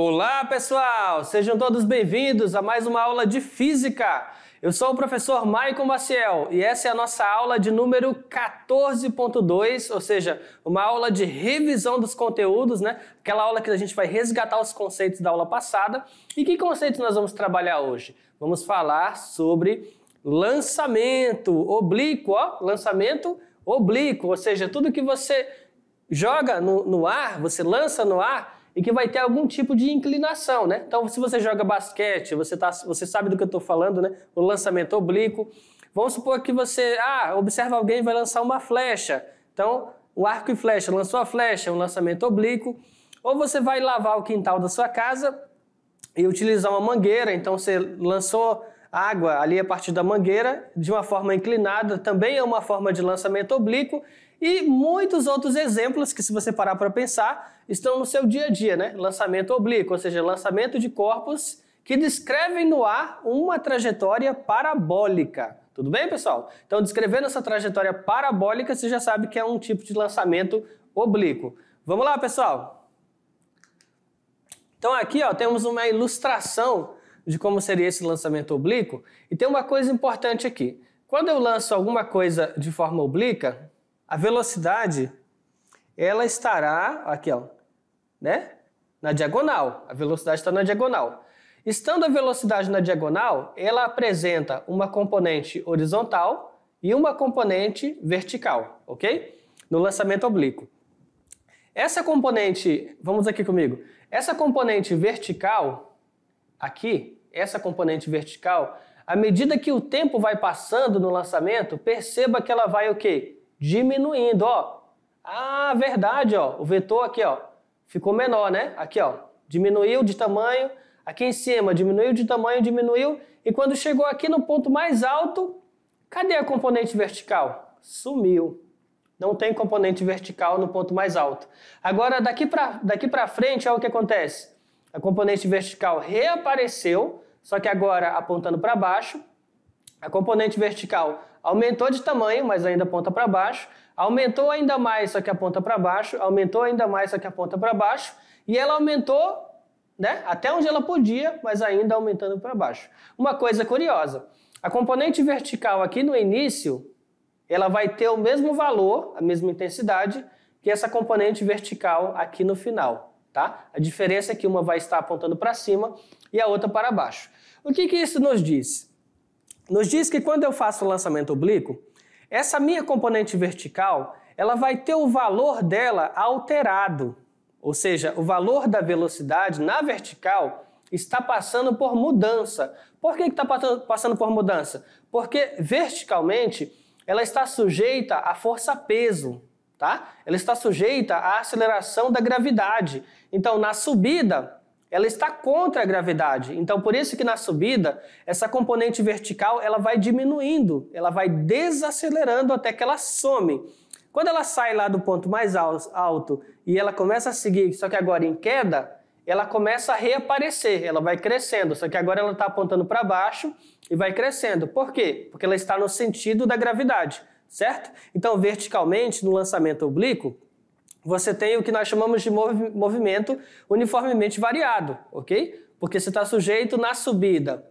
Olá, pessoal! Sejam todos bem-vindos a mais uma aula de Física. Eu sou o professor Maicon Maciel e essa é a nossa aula de número 14.2, ou seja, uma aula de revisão dos conteúdos, né? Aquela aula que a gente vai resgatar os conceitos da aula passada. E que conceitos nós vamos trabalhar hoje? Vamos falar sobre lançamento oblíquo, lançamento oblíquo, ou seja, tudo que você joga no ar, você lança no ar, e que vai ter algum tipo de inclinação, né? Então, se você joga basquete, você sabe do que eu estou falando, né? O lançamento oblíquo. Vamos supor que você observa alguém e vai lançar uma flecha. Então, o arco e flecha, lançou a flecha, um lançamento oblíquo. Ou você vai lavar o quintal da sua casa e utilizar uma mangueira. Então, você lançou água ali a partir da mangueira de uma forma inclinada, também é uma forma de lançamento oblíquo. E muitos outros exemplos que, se você parar para pensar, estão no seu dia a dia, né? Lançamento oblíquo, ou seja, lançamento de corpos que descrevem no ar uma trajetória parabólica. Tudo bem, pessoal? Então, descrevendo essa trajetória parabólica, você já sabe que é um tipo de lançamento oblíquo. Vamos lá, pessoal? Então, aqui temos uma ilustração de como seria esse lançamento oblíquo. E tem uma coisa importante aqui. Quando eu lanço alguma coisa de forma oblíqua, a velocidade, ela estará aqui, né? Na diagonal. A velocidade está na diagonal. Estando a velocidade na diagonal, ela apresenta uma componente horizontal e uma componente vertical, ok? No lançamento oblíquo. Essa componente, vamos aqui comigo, essa componente vertical, aqui, essa componente vertical, à medida que o tempo vai passando no lançamento, perceba que ela vai o quê? Diminuindo, verdade, o vetor aqui, ficou menor, né? Aqui, diminuiu de tamanho, aqui em cima diminuiu de tamanho, diminuiu, e quando chegou aqui no ponto mais alto, cadê a componente vertical? Sumiu. Não tem componente vertical no ponto mais alto. Agora, daqui para frente, olha o que acontece. A componente vertical reapareceu, só que agora apontando para baixo. A componente vertical aumentou de tamanho, mas ainda aponta para baixo. Aumentou ainda mais, só que aponta para baixo. Aumentou ainda mais, só que aponta para baixo. E ela aumentou, né, até onde ela podia, mas ainda aumentando para baixo. Uma coisa curiosa. A componente vertical aqui no início, ela vai ter o mesmo valor, a mesma intensidade, que essa componente vertical aqui no final. Tá? A diferença é que uma vai estar apontando para cima e a outra para baixo. O que isso nos diz? Nos diz que quando eu faço o lançamento oblíquo, essa minha componente vertical, ela vai ter o valor dela alterado. Ou seja, o valor da velocidade na vertical está passando por mudança. Por que está passando por mudança? Porque verticalmente ela está sujeita à força-peso. Tá? Ela está sujeita à aceleração da gravidade. Então, na subida, ela está contra a gravidade. Então, por isso que na subida, essa componente vertical ela vai diminuindo, ela vai desacelerando até que ela some. Quando ela sai lá do ponto mais alto e ela começa a seguir, só que agora em queda, ela começa a reaparecer, ela vai crescendo, só que agora ela está apontando para baixo e vai crescendo. Por quê? Porque ela está no sentido da gravidade. Certo? Então, verticalmente, no lançamento oblíquo, você tem o que nós chamamos de movimento uniformemente variado, ok? Porque você está sujeito na subida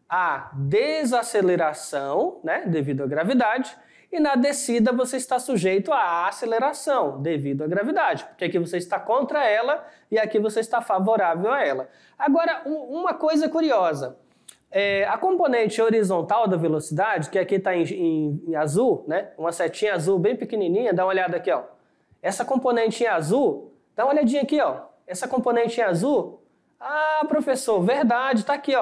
à desaceleração, né, devido à gravidade, e na descida você está sujeito à aceleração, devido à gravidade, porque aqui você está contra ela e aqui você está favorável a ela. Agora, uma coisa curiosa. A componente horizontal da velocidade, que aqui está em azul, né? Uma setinha azul bem pequenininha, dá uma olhada aqui, Essa componente em azul, dá uma olhadinha aqui, Essa componente em azul, professor, verdade, está aqui,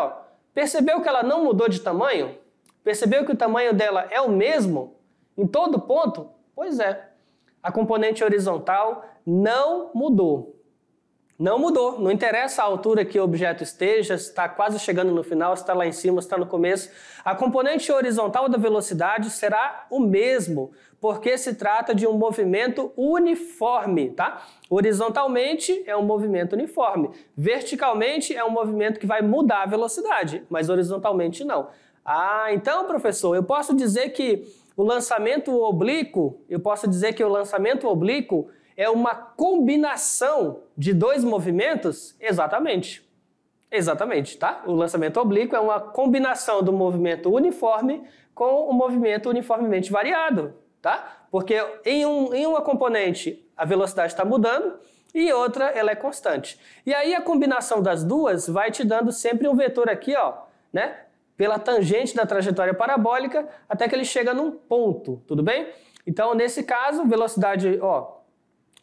Percebeu que ela não mudou de tamanho? Percebeu que o tamanho dela é o mesmo em todo ponto? Pois é, a componente horizontal não mudou. Não mudou, não interessa a altura que o objeto esteja, se está quase chegando no final, se está lá em cima, se está no começo. A componente horizontal da velocidade será o mesmo, porque se trata de um movimento uniforme, tá? Horizontalmente é um movimento uniforme, verticalmente é um movimento que vai mudar a velocidade, mas horizontalmente não. Então, professor, eu posso dizer que o lançamento oblíquo, é uma combinação de dois movimentos? Exatamente. Exatamente, tá? O lançamento oblíquo é uma combinação do movimento uniforme com o movimento uniformemente variado, tá? Porque em uma componente a velocidade está mudando e outra ela é constante. E aí a combinação das duas vai te dando sempre um vetor aqui, ó, né? Pela tangente da trajetória parabólica até que ele chega num ponto, tudo bem? Então, nesse caso, velocidade, ó,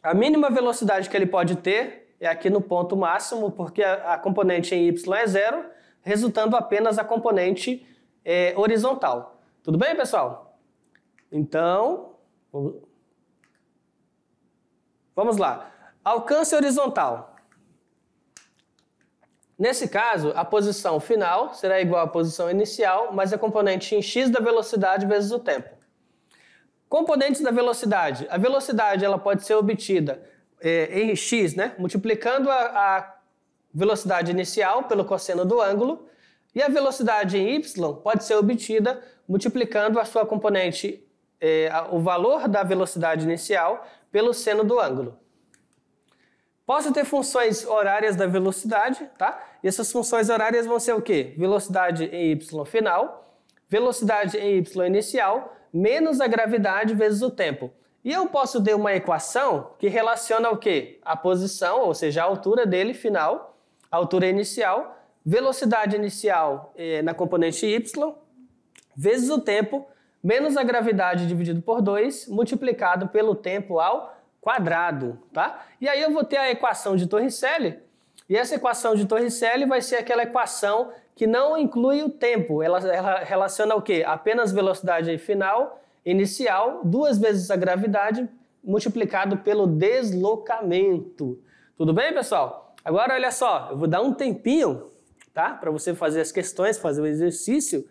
a mínima velocidade que ele pode ter é aqui no ponto máximo, porque a componente em y é zero, resultando apenas a componente horizontal. Tudo bem, pessoal? Então, vamos lá. Alcance horizontal. Nesse caso, a posição final será igual à posição inicial, mais a componente em x da velocidade vezes o tempo. Componentes da velocidade. A velocidade ela pode ser obtida em x, né? Multiplicando a velocidade inicial pelo cosseno do ângulo, e a velocidade em y pode ser obtida multiplicando a sua componente, o valor da velocidade inicial, pelo seno do ângulo. Posso ter funções horárias da velocidade, tá? E essas funções horárias vão ser o quê? Velocidade em y final, velocidade em y inicial, menos a gravidade vezes o tempo. E eu posso ter uma equação que relaciona o quê? A posição, ou seja, a altura dele final, a altura inicial, velocidade inicial na componente y, vezes o tempo, menos a gravidade dividido por 2, multiplicado pelo tempo ao quadrado, tá? E aí eu vou ter a equação de Torricelli, e essa equação de Torricelli vai ser aquela equação que não inclui o tempo, ela relaciona o quê? Apenas velocidade final, inicial, 2 vezes a gravidade, multiplicado pelo deslocamento. Tudo bem, pessoal? Agora, olha só, eu vou dar um tempinho, tá? Para você fazer as questões, fazer o exercício,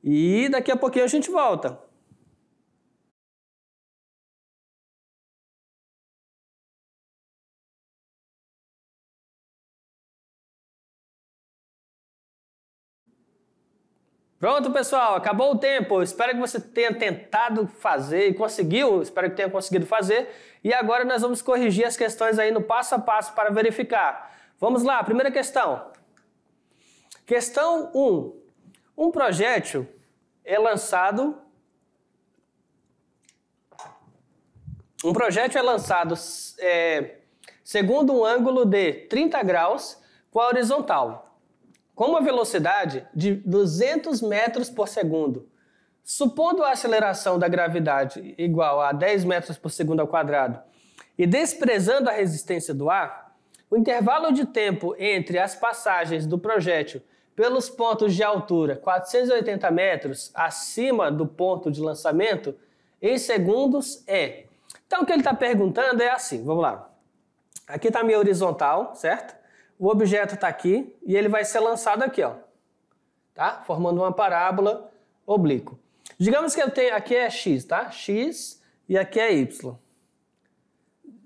e daqui a pouquinho a gente volta. Pronto, pessoal, acabou o tempo. Espero que você tenha tentado fazer e conseguiu, espero que tenha conseguido fazer. E agora nós vamos corrigir as questões aí no passo a passo para verificar. Vamos lá, primeira questão. Questão 1. Um projétil é lançado... segundo um ângulo de 30 graus com a horizontal, com uma velocidade de 200 metros por segundo. Supondo a aceleração da gravidade igual a 10 metros por segundo ao quadrado e desprezando a resistência do ar, o intervalo de tempo entre as passagens do projétil pelos pontos de altura 480 metros acima do ponto de lançamento em segundos é... Então o que ele está perguntando é assim, vamos lá. Aqui está a minha horizontal, certo? O objeto está aqui e ele vai ser lançado aqui, ó, tá? Formando uma parábola oblíqua. Digamos que eu tenho, aqui é x, tá? X e aqui é y.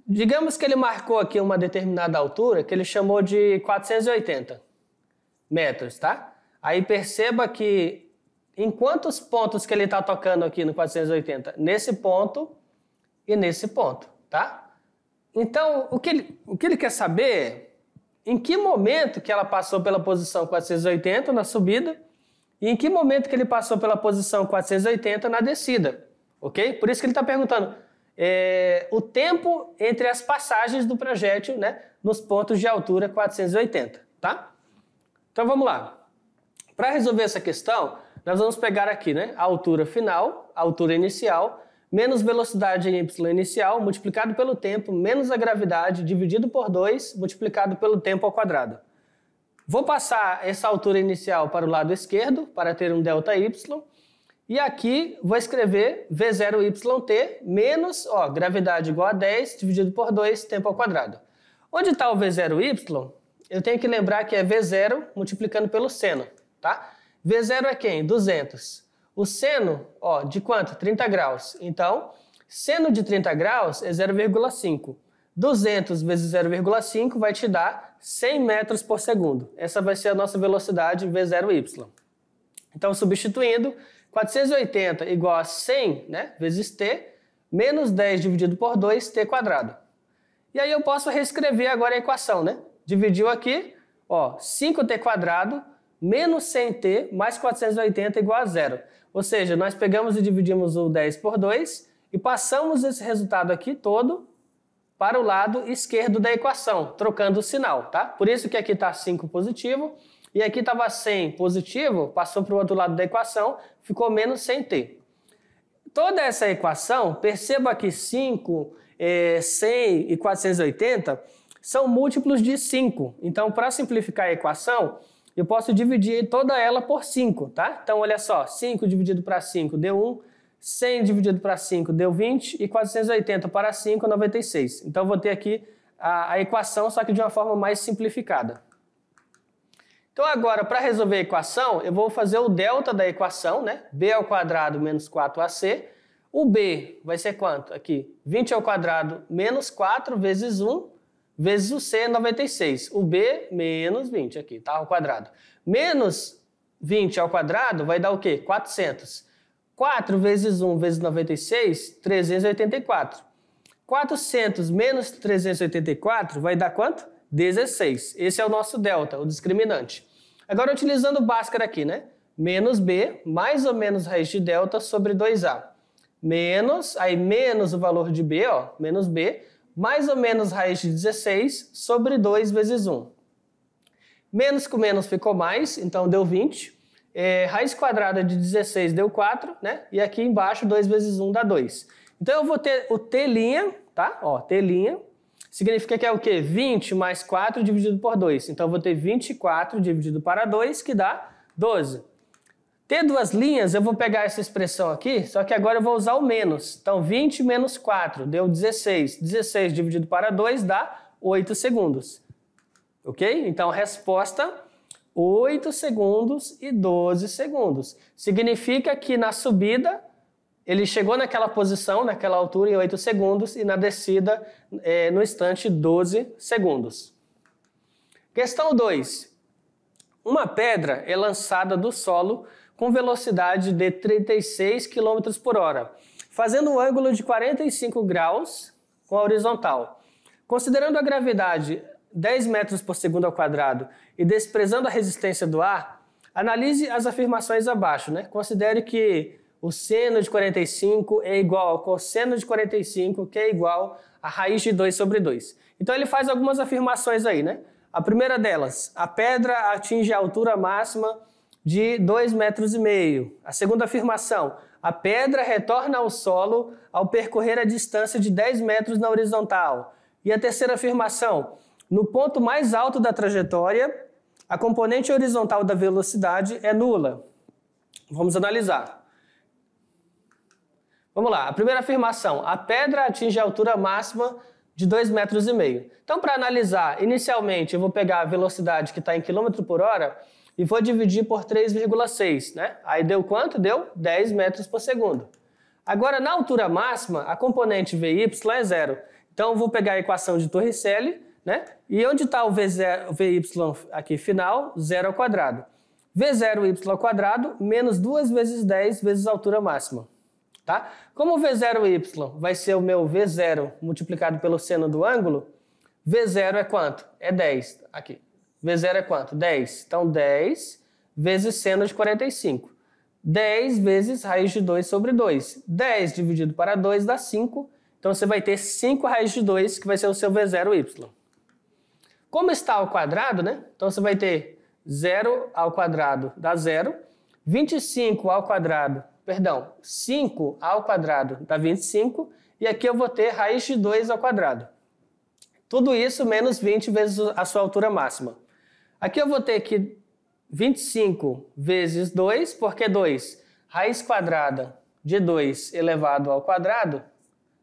Digamos que ele marcou aqui uma determinada altura que ele chamou de 480 metros, tá? Aí perceba que em quantos pontos que ele está tocando aqui no 480? Nesse ponto e nesse ponto, tá? Então, o que ele quer saber é em que momento que ela passou pela posição 480 na subida e em que momento que ele passou pela posição 480 na descida, ok? Por isso que ele está perguntando o tempo entre as passagens do projétil, né, nos pontos de altura 480, tá? Então vamos lá. Para resolver essa questão, nós vamos pegar aqui, né, a altura final, a altura inicial, menos velocidade em y inicial, multiplicado pelo tempo, menos a gravidade, dividido por 2, multiplicado pelo tempo ao quadrado. Vou passar essa altura inicial para o lado esquerdo, para ter um ΔY, e aqui vou escrever V0YT menos, ó, gravidade igual a 10, dividido por 2, tempo ao quadrado. Onde está o V0Y? Eu tenho que lembrar que é V0 multiplicando pelo seno, tá? V0 é quem? 200. O seno, ó, de quanto? 30 graus. Então, seno de 30 graus é 0,5. 200 vezes 0,5 vai te dar 100 metros por segundo. Essa vai ser a nossa velocidade V0Y. Então, substituindo, 480 igual a 100, né, vezes t, menos 10 dividido por 2, t quadrado. E aí eu posso reescrever agora a equação, né? Dividiu aqui, ó, 5t² menos 100t mais 480 igual a 0. Ou seja, nós pegamos e dividimos o 10 por 2 e passamos esse resultado aqui todo para o lado esquerdo da equação, trocando o sinal, tá? Por isso que aqui está 5 positivo e aqui estava 100 positivo, passou para o outro lado da equação, ficou menos 100t. Toda essa equação, perceba que 5, 100 e 480 são múltiplos de 5. Então, para simplificar a equação, eu posso dividir toda ela por 5, tá? Então, olha só, 5 dividido para 5 deu 1, 100 dividido para 5 deu 20 e 480 para 5, 96. Então, eu vou ter aqui a equação, só que de uma forma mais simplificada. Então, agora, para resolver a equação, eu vou fazer o delta da equação, né? b² menos 4ac. O b vai ser quanto? Aqui, 20² menos 4 vezes 1 vezes o c, 96. O b menos 20 aqui, tá? Ao quadrado. Menos 20 ao quadrado vai dar o quê? 400. 4 vezes 1 vezes 96, 384. 400 menos 384 vai dar quanto? 16. Esse é o nosso delta, o discriminante. Agora, utilizando o Bhaskara aqui, né? Menos b, mais ou menos raiz de delta sobre 2a. Menos, aí menos o valor de b, ó, menos b, mais ou menos raiz de 16 sobre 2 vezes 1. Menos com menos ficou mais, então deu 20. Raiz quadrada de 16 deu 4, né? E aqui embaixo 2 vezes 1 dá 2. Então eu vou ter o t', tá? Ó, t', significa que é o quê? 20 mais 4 dividido por 2. Então eu vou ter 24 dividido para 2, que dá 12. Ter duas linhas, eu vou pegar essa expressão aqui, só que agora eu vou usar o menos. Então, 20 menos 4 deu 16. 16 dividido para 2 dá 8 segundos. Ok? Então, a resposta, 8 segundos e 12 segundos. Significa que na subida, ele chegou naquela posição, naquela altura, em 8 segundos, e na descida, no instante, 12 segundos. Questão 2. Uma pedra é lançada do solo com velocidade de 36 km por hora, fazendo um ângulo de 45 graus com a horizontal. Considerando a gravidade 10 metros por segundo ao quadrado e desprezando a resistência do ar, analise as afirmações abaixo, né? Considere que o seno de 45 é igual ao cosseno de 45, que é igual a raiz de 2 sobre 2. Então ele faz algumas afirmações aí, né? A primeira delas, a pedra atinge a altura máxima de 2,5 metros. A segunda afirmação, a pedra retorna ao solo ao percorrer a distância de 10 metros na horizontal. E a terceira afirmação, no ponto mais alto da trajetória, a componente horizontal da velocidade é nula. Vamos analisar. Vamos lá, a primeira afirmação, a pedra atinge a altura máxima de 2,5 metros. Então, para analisar, inicialmente eu vou pegar a velocidade que está em km por hora e vou dividir por 3,6, né? Aí deu quanto? Deu 10 metros por segundo. Agora, na altura máxima, a componente VY é 0. Então, eu vou pegar a equação de Torricelli, né? E onde está o VY aqui final? 0 ao quadrado. V0y ao quadrado menos 2 vezes 10 vezes a altura máxima. Tá? Como o V0y vai ser o meu V0 multiplicado pelo seno do ângulo, V0 é quanto? É 10. Aqui. V0 é quanto? 10. Então, 10 vezes seno de 45. 10 vezes raiz de 2 sobre 2. 10 dividido para 2 dá 5. Então, você vai ter 5 raiz de 2, que vai ser o seu V0y. Como está ao quadrado, né? Então, você vai ter 0 ao quadrado dá 0. 25 ao quadrado, perdão, 5 ao quadrado dá 25. E aqui eu vou ter raiz de 2 ao quadrado. Tudo isso menos 20 vezes a sua altura máxima. Aqui eu vou ter que 25 vezes 2, porque 2, raiz quadrada de 2 elevado ao quadrado,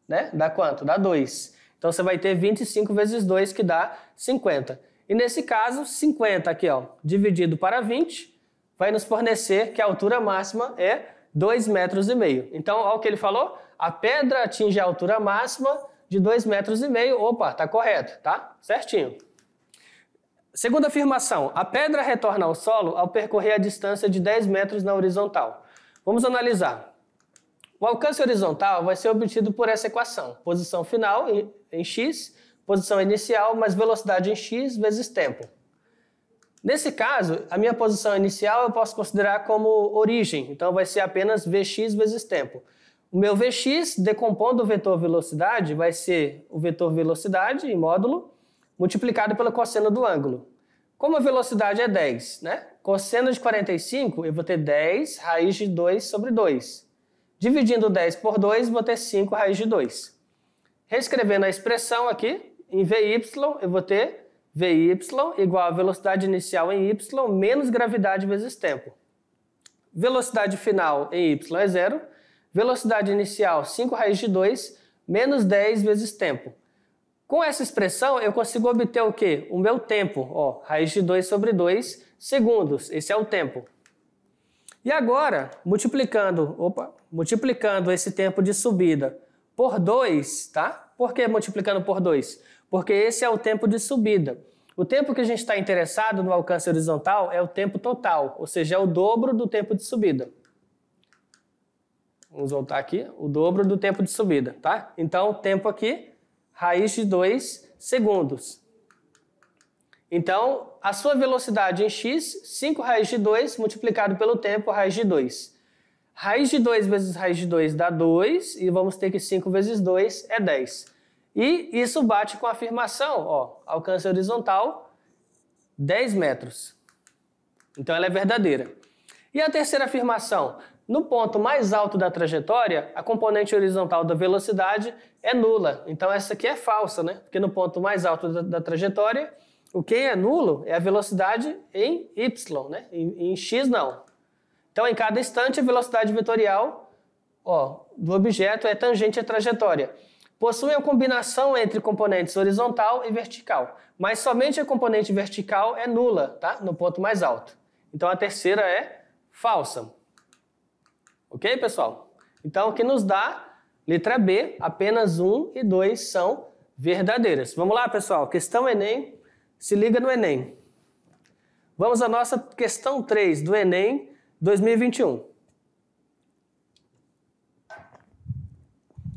né? Dá quanto? Dá 2. Então você vai ter 25 vezes 2, que dá 50. E nesse caso, 50 aqui, ó, dividido para 20, vai nos fornecer que a altura máxima é 2,5 metros. Então, olha o que ele falou. A pedra atinge a altura máxima de 2,5 metros. Opa, tá correto, tá? Certinho. Segunda afirmação, a pedra retorna ao solo ao percorrer a distância de 10 metros na horizontal. Vamos analisar. O alcance horizontal vai ser obtido por essa equação. Posição final em x posição inicial mais velocidade em x vezes tempo. Nesse caso, a minha posição inicial eu posso considerar como origem, então vai ser apenas Vx vezes tempo. O meu Vx, decompondo o vetor velocidade, vai ser o vetor velocidade em módulo, multiplicado pelo cosseno do ângulo. Como a velocidade é 10, né? Cosseno de 45, eu vou ter 10 raiz de 2 sobre 2. Dividindo 10 por 2, vou ter 5 raiz de 2. Reescrevendo a expressão aqui, em Vy, eu vou ter Vy igual a velocidade inicial em y menos gravidade vezes tempo. Velocidade final em y é 0. Velocidade inicial 5 raiz de 2 menos 10 vezes tempo. Com essa expressão, eu consigo obter o quê? O meu tempo, ó, raiz de 2 sobre 2 segundos. Esse é o tempo. E agora, multiplicando esse tempo de subida por 2, tá? Por que multiplicando por 2? Porque esse é o tempo de subida. O tempo que a gente está interessado no alcance horizontal é o tempo total, ou seja, é o dobro do tempo de subida. Vamos voltar aqui, o dobro do tempo de subida, tá? Então, o tempo aqui, raiz de 2 segundos. Então, a sua velocidade em x, 5 raiz de 2 multiplicado pelo tempo, raiz de 2. Raiz de 2 vezes raiz de 2 dá 2, e vamos ter que 5 vezes 2 é 10. E isso bate com a afirmação, ó, alcance horizontal, 10 metros. Então, ela é verdadeira. E a terceira afirmação? No ponto mais alto da trajetória, a componente horizontal da velocidade é nula. Então, essa aqui é falsa, né? Porque no ponto mais alto da trajetória, o que é nulo é a velocidade em y, né? Em x não. Então, em cada instante, a velocidade vetorial, ó, do objeto é tangente à trajetória. Possui a combinação entre componentes horizontal e vertical, mas somente a componente vertical é nula, tá? No ponto mais alto. Então, a terceira é falsa. Ok, pessoal? Então, o que nos dá, letra B, apenas 1 e 2 são verdadeiras. Vamos lá, pessoal, questão Enem, se liga no Enem. Vamos à nossa questão 3 do Enem 2021.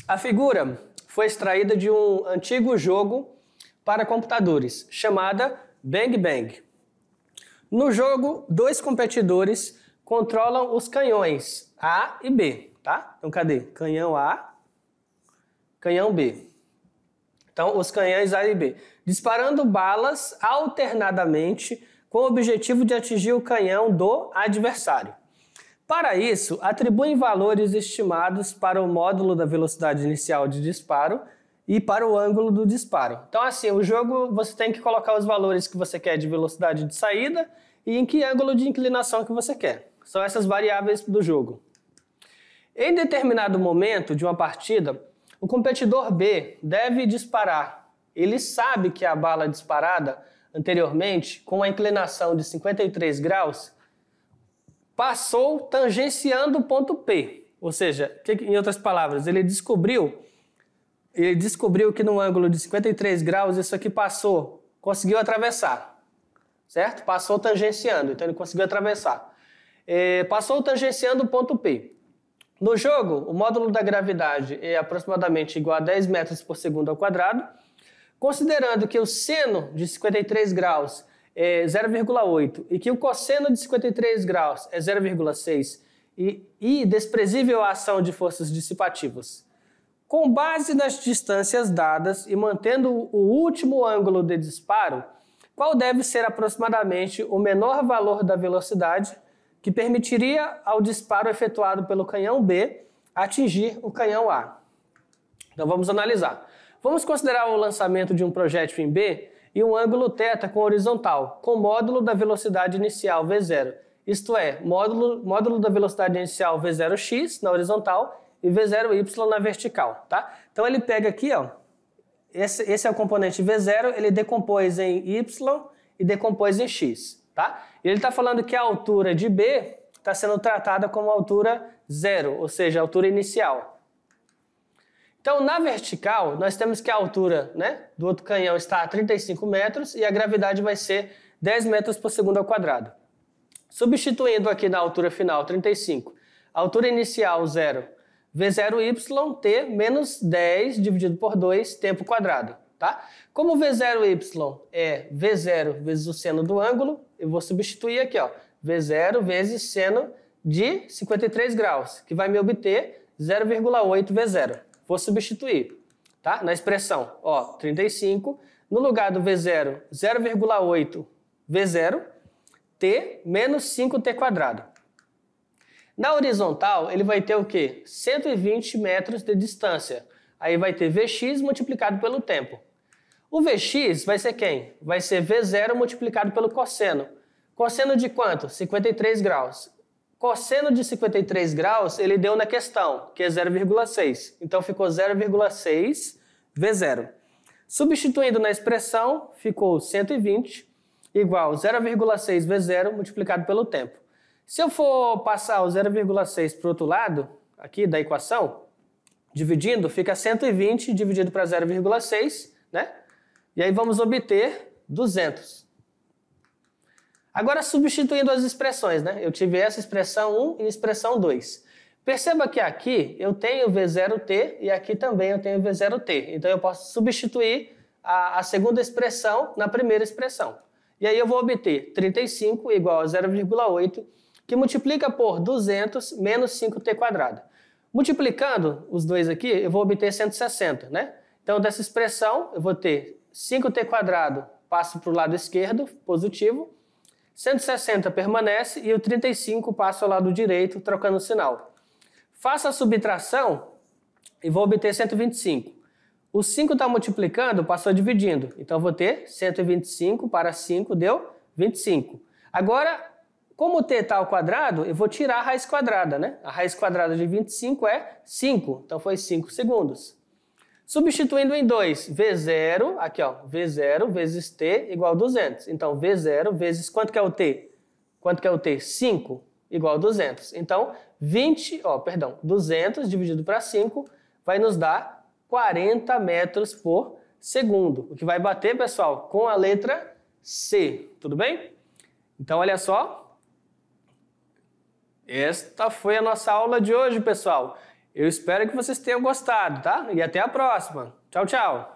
A figura foi extraída de um antigo jogo para computadores, chamada Bang Bang. No jogo, 2 competidores controlam os canhões A e B, tá? Então, cadê? Canhão A, canhão B. Então, os canhões A e B. Disparando balas alternadamente com o objetivo de atingir o canhão do adversário. Para isso, atribuem valores estimados para o módulo da velocidade inicial de disparo e para o ângulo do disparo. Então, assim, o jogo você tem que colocar os valores que você quer de velocidade de saída e em que ângulo de inclinação que você quer. São essas variáveis do jogo. Em determinado momento de uma partida, o competidor B deve disparar. Ele sabe que a bala disparada anteriormente, com a inclinação de 53 graus, passou tangenciando o ponto P. Ou seja, em outras palavras, ele descobriu que no ângulo de 53 graus isso aqui passou, conseguiu atravessar. Certo? Passou tangenciando, então ele conseguiu atravessar. Passou tangenciando o ponto P. No jogo, o módulo da gravidade é aproximadamente igual a 10 metros por segundo ao quadrado, considerando que o seno de 53 graus é 0,8 e que o cosseno de 53 graus é 0,6 e desprezível a ação de forças dissipativas. Com base nas distâncias dadas e mantendo o último ângulo de disparo, qual deve ser aproximadamente o menor valor da velocidade que permitiria ao disparo efetuado pelo canhão B atingir o canhão A? Então vamos analisar. Vamos considerar o lançamento de um projétil em B e um ângulo θ com horizontal, com módulo da velocidade inicial V0. Isto é, módulo da velocidade inicial V0x na horizontal e V0y na vertical, tá? Então ele pega aqui, ó, esse é o componente V0, ele decompôs em y e decompôs em x, tá? E ele está falando que a altura de B está sendo tratada como altura 0, ou seja, a altura inicial. Então, na vertical, nós temos que a altura, né, do outro canhão está a 35 metros e a gravidade vai ser 10 metros por segundo ao quadrado. Substituindo aqui na altura final 35, a altura inicial 0, V0y, T menos 10 dividido por 2, tempo quadrado. tá? Como o V0y é V0 vezes o seno do ângulo, eu vou substituir aqui, ó, V0 vezes seno de 53 graus, que vai me obter 0,8 V0. Vou substituir, tá? Na expressão, ó, 35, no lugar do V0, 0,8 V0, T menos 5T². Na horizontal, ele vai ter o quê? 120 metros de distância. Aí vai ter Vx multiplicado pelo tempo. O Vx vai ser quem? Vai ser V0 multiplicado pelo cosseno. Cosseno de quanto? 53 graus. Cosseno de 53 graus, ele deu na questão, que é 0,6. Então, ficou 0,6 V0. Substituindo na expressão, ficou 120 igual 0,6 V0 multiplicado pelo tempo. Se eu for passar o 0,6 para o outro lado, aqui da equação, dividindo, fica 120 dividido para 0,6, né? E aí vamos obter 200. Agora, substituindo as expressões, né? Eu tive essa expressão 1 e expressão 2. Perceba que aqui eu tenho V0t e aqui também eu tenho V0t. Então, eu posso substituir a segunda expressão na primeira expressão. E aí eu vou obter 35 igual a 0,8, que multiplica por 200 menos 5T². Multiplicando os dois aqui, eu vou obter 160, né? Então, dessa expressão, eu vou ter 5T² passa para o lado esquerdo, positivo, 160 permanece e o 35 passa ao lado direito, trocando o sinal. Faço a subtração e vou obter 125. O 5 está multiplicando, passou dividindo. Então, eu vou ter 125 para 5 deu 25. Agora, como o t está ao quadrado, eu vou tirar a raiz quadrada, né? A raiz quadrada de 25 é 5, então foi 5 segundos. Substituindo em 2, V0, aqui ó, V0 vezes t igual a 200. Então, V0 vezes quanto que é o t? Quanto que é o t? 5 igual a 200. Então, 200 dividido para 5 vai nos dar 40 metros por segundo. O que vai bater, pessoal, com a letra C. Tudo bem? Então, olha só. Esta foi a nossa aula de hoje, pessoal. Eu espero que vocês tenham gostado, tá? E até a próxima. Tchau, tchau.